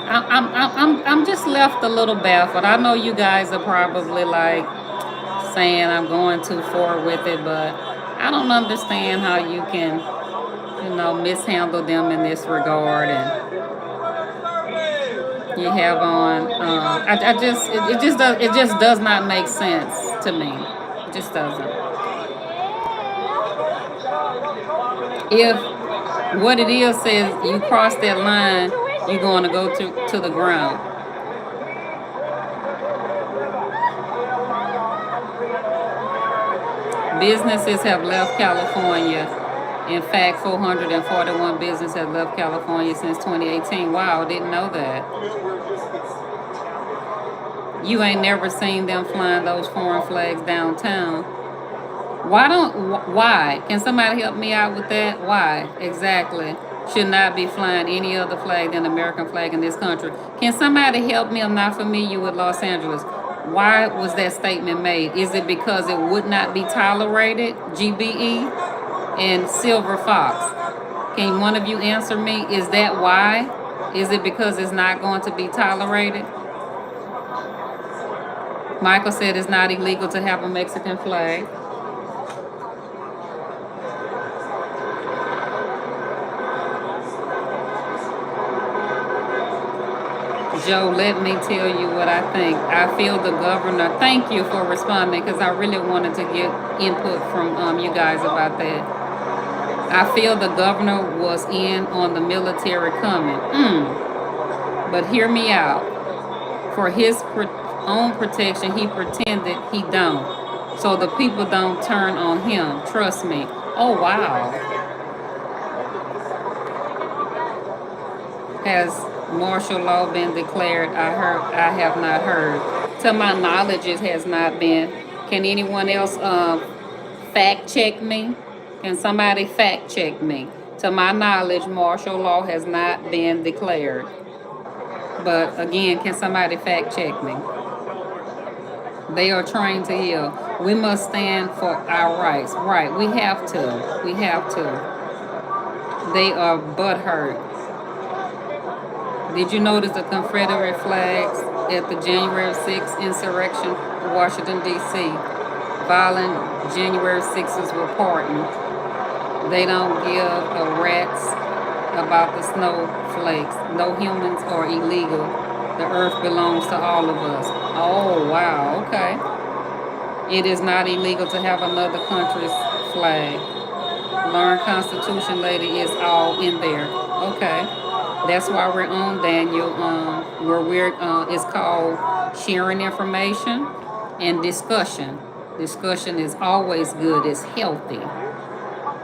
left a little baffled. I know you guys are probably like saying I'm going too far with it, but I don't understand how you can, mishandle them in this regard. And you have on, it just does not make sense to me. It just doesn't. If what it is says you cross that line, you're going to go to the ground. Businesses have left California. In fact, 441 businesses have left California since 2018. Wow, didn't know that. You ain't never seen them flying those foreign flags downtown. Why? Can somebody help me out with that? Why exactly should not be flying any other flag than the American flag in this country? Can somebody help me? I'm not familiar with Los Angeles. Why was that statement made? Is it because it would not be tolerated? GBE and Silver Fox. Can one of you answer me? Is that why? Is it because it's not going to be tolerated? Michael said it's not illegal to have a Mexican flag. Joe, let me tell you what I think. I feel the governor, thank you for responding, because I really wanted to get input from you guys about that. I feel the governor was in on the military coming. But hear me out. For his own protection, he pretended he don't. So the people don't turn on him. Trust me. Oh, wow. Has martial law been declared? I have not heard. To my knowledge, it has not been. Can anyone else fact check me? Can somebody fact check me? To my knowledge, martial law has not been declared. But again, can somebody fact check me? They are trained to heal. We must stand for our rights. Right, we have to. We have to. They are butthurt. Did you notice the Confederate flags at the January 6th insurrection in Washington, D.C.? violent January 6th reporting. They don't give a rat's about the snowflakes. No humans are illegal. The earth belongs to all of us. Oh, wow, okay. It is not illegal to have another country's flag. Learn Constitution, lady, is all in there. Okay. That's why we're on, Daniel, where it's called sharing information and discussion. Discussion is always good. It's healthy.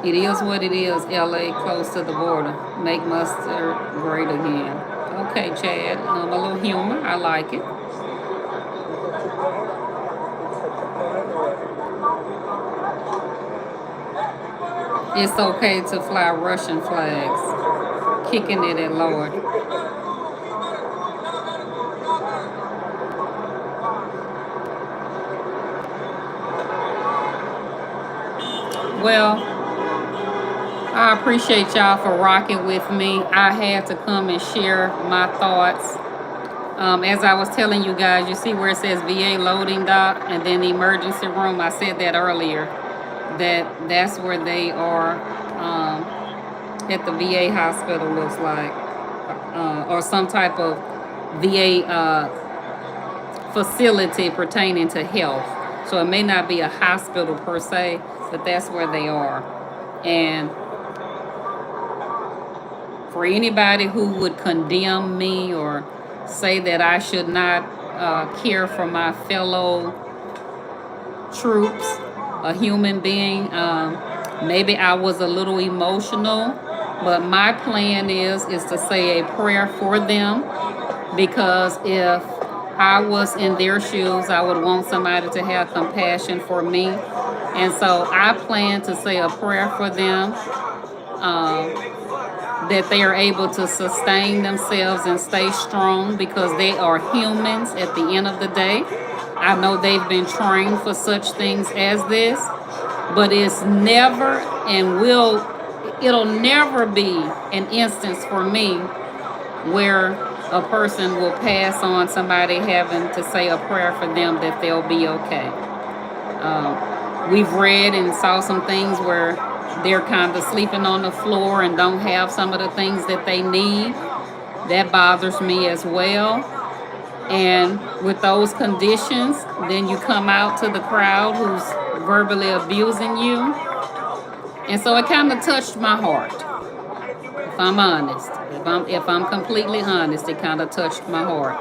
It is what it is. LA close to the border. Make mustard great again. Okay, Chad. A little humor. I like it. It's okay to fly Russian flags. Kicking it at Lord. Well, I appreciate y'all for rocking with me. I had to come and share my thoughts. As I was telling you guys, you see where it says VA loading dock and then the emergency room. I said that earlier, that's where they are at the VA hospital, looks like, or some type of VA facility pertaining to health. So it may not be a hospital per se, but that's where they are. And for anybody who would condemn me or say that I should not care for my fellow troops, a human being, maybe I was a little emotional, but my plan is to say a prayer for them, because if I was in their shoes, I would want somebody to have compassion for me. And so I plan to say a prayer for them, that they are able to sustain themselves and stay strong, because they are humans at the end of the day. I know they've been trained for such things as this, but it's never it'll never be an instance for me where a person will pass on somebody having to say a prayer for them that they'll be okay. We've read and saw some things where they're kind of sleeping on the floor and don't have some of the things that they need. That bothers me as well. And with those conditions, then you come out to the crowd who's verbally abusing you. And so it kind of touched my heart. If I'm honest, if I'm completely honest, it kind of touched my heart.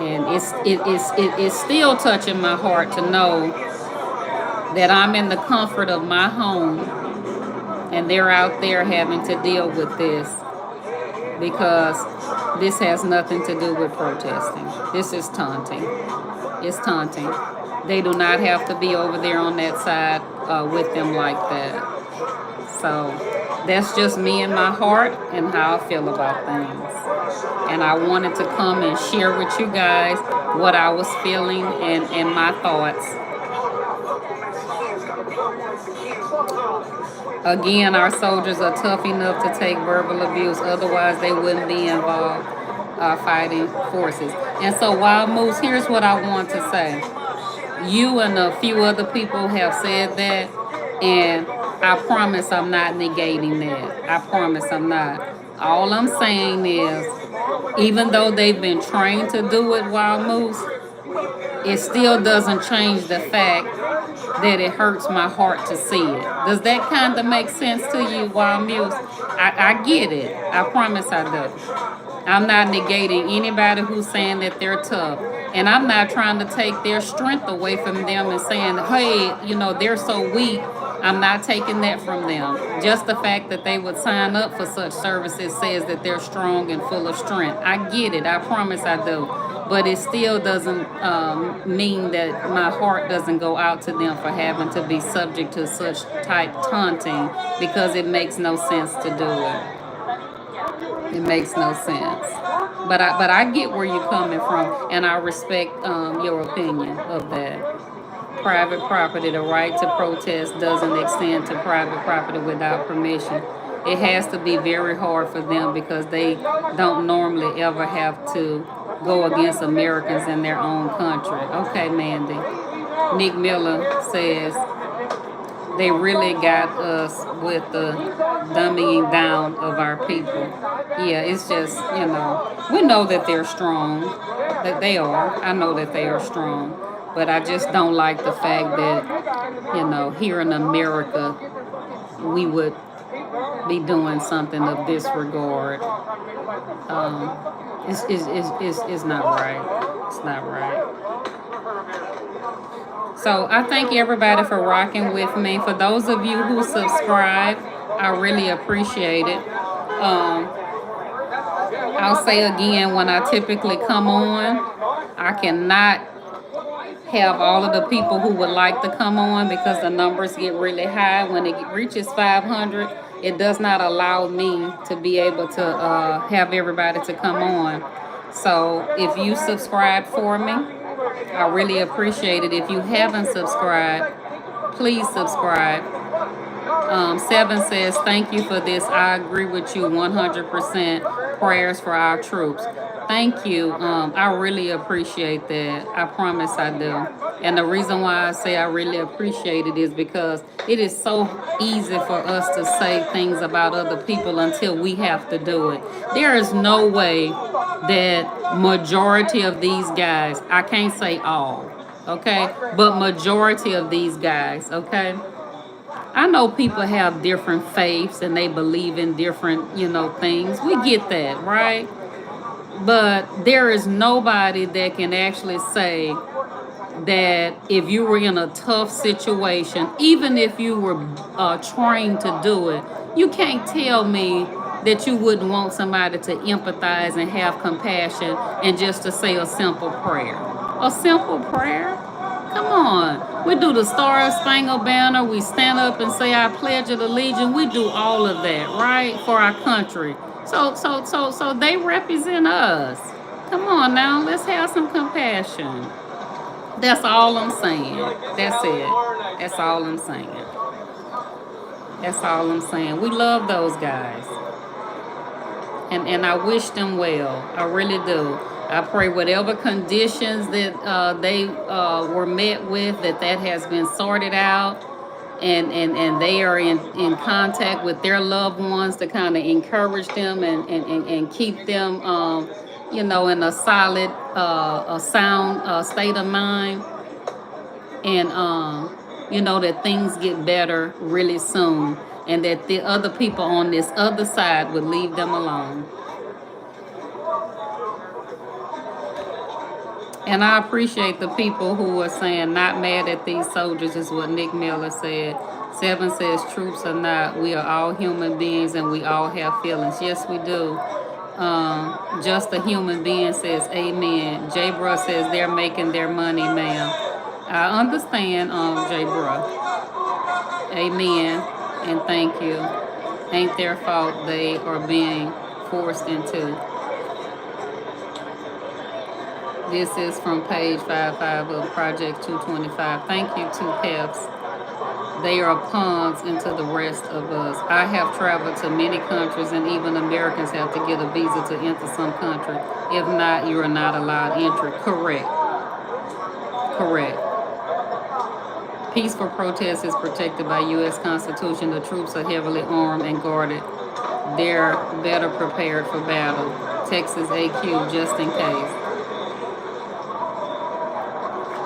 And it's still touching my heart to know that I'm in the comfort of my home and they're out there having to deal with this, because this has nothing to do with protesting. This is taunting. It's taunting. They do not have to be over there on that side with them like that. So that's just me and my heart and how I feel about things. And I wanted to come and share with you guys what I was feeling and my thoughts. Again, our soldiers are tough enough to take verbal abuse, otherwise they wouldn't be involved fighting forces. And so, Wild Moose, here's what I want to say. You and a few other people have said that, and I promise I'm not negating that. I promise I'm not. All I'm saying is, even though they've been trained to do it, Wild Moose, it still doesn't change the fact that it hurts my heart to see it. Does that kind of make sense to you, Wild Moose? I get it. I promise I do. I'm not negating anybody who's saying that they're tough. And I'm not trying to take their strength away from them and saying, hey, they're so weak. I'm not taking that from them. Just the fact that they would sign up for such services says that they're strong and full of strength. I get it. I promise I do. But it still doesn't mean that my heart doesn't go out to them for having to be subject to such type taunting, because it makes no sense to do it. It makes no sense. But I get where you're coming from, and I respect your opinion of that. Private property, the right to protest doesn't extend to private property without permission. It has to be very hard for them, because they don't normally ever have to go against Americans in their own country. Okay, Mandy. Nick Miller says, they really got us with the dumbing down of our people. Yeah, it's just, we know that they're strong. That they are. I know that they are strong. But I just don't like the fact that, here in America, we would be doing something of this regard. It's not right. It's not right. So I thank everybody for rocking with me. For those of you who subscribe, I really appreciate it. I'll say again, when I typically come on, I cannot have all of the people who would like to come on because the numbers get really high. When it reaches 500, it does not allow me to be able to have everybody to come on. So if you subscribe for me, I really appreciate it. If you haven't subscribed, please subscribe. 7 says, thank you for this. I agree with you 100%. Prayers for our troops. Thank you. I really appreciate that. I promise I do. And the reason why I say I really appreciate it is because it is so easy for us to say things about other people until we have to do it. There is no way that majority of these guys, I can't say all, okay, but majority of these guys, okay, I know people have different faiths and they believe in different, things. We get that, right? But there is nobody that can actually say that if you were in a tough situation, even if you were trained to do it, you can't tell me that you wouldn't want somebody to empathize and have compassion and just to say a simple prayer. A simple prayer? Come on. We do the Star Spangled Banner. We stand up and say our Pledge of Allegiance. We do all of that, right? For our country. So they represent us. Come on now. Let's have some compassion. That's all I'm saying. That's it. That's all I'm saying. That's all I'm saying. We love those guys. And I wish them well. I really do. I pray whatever conditions that they were met with, that has been sorted out, and they are in contact with their loved ones to kind of encourage them and keep them, in a solid, a sound state of mind, and that things get better really soon, and that the other people on this other side would leave them alone. And I appreciate the people who are saying not mad at these soldiers is what Nick Miller said. 7 says troops are not. We are all human beings and we all have feelings. Yes, we do. Just a human being says amen. J. Bruh says they're making their money, ma'am. I understand, J. Bruh. Amen. And thank you. Ain't their fault they are being forced into. This is from page 55 of Project 225. Thank you, 2 Peps. They are pawns into the rest of us. I have traveled to many countries, and even Americans have to get a visa to enter some country. If not, you are not allowed entry. Correct. Correct. Peaceful protest is protected by U.S. Constitution. The troops are heavily armed and guarded. They're better prepared for battle. Texas AQ, just in case.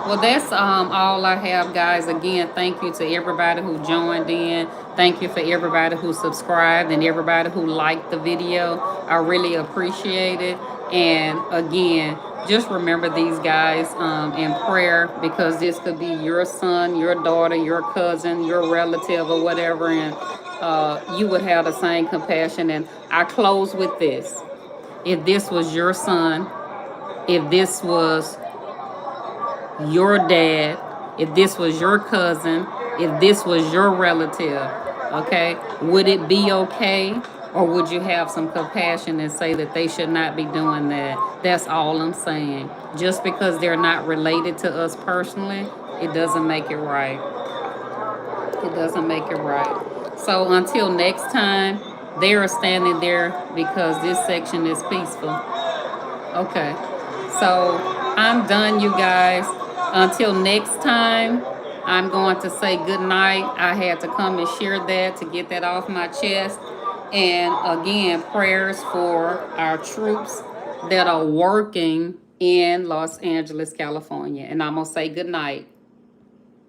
Well, that's all I have, guys. Again, thank you to everybody who joined in. Thank you for everybody who subscribed and everybody who liked the video. I really appreciate it. And again, just remember these guys in prayer, because this could be your son, your daughter, your cousin, your relative, or whatever, and you would have the same compassion. And I close with this. If this was your son, if this was your dad, if this was your cousin, if this was your relative, okay, would it be okay? Or would you have some compassion and say that they should not be doing that? That's all I'm saying. Just because they're not related to us personally, it doesn't make it right. It doesn't make it right. So until next time, they are standing there because this section is peaceful. Okay. So I'm done, you guys. Until next time, I'm going to say good night. I had to come and share that to get that off my chest. And again, prayers for our troops that are working in Los Angeles, California. And I'm going to say good night.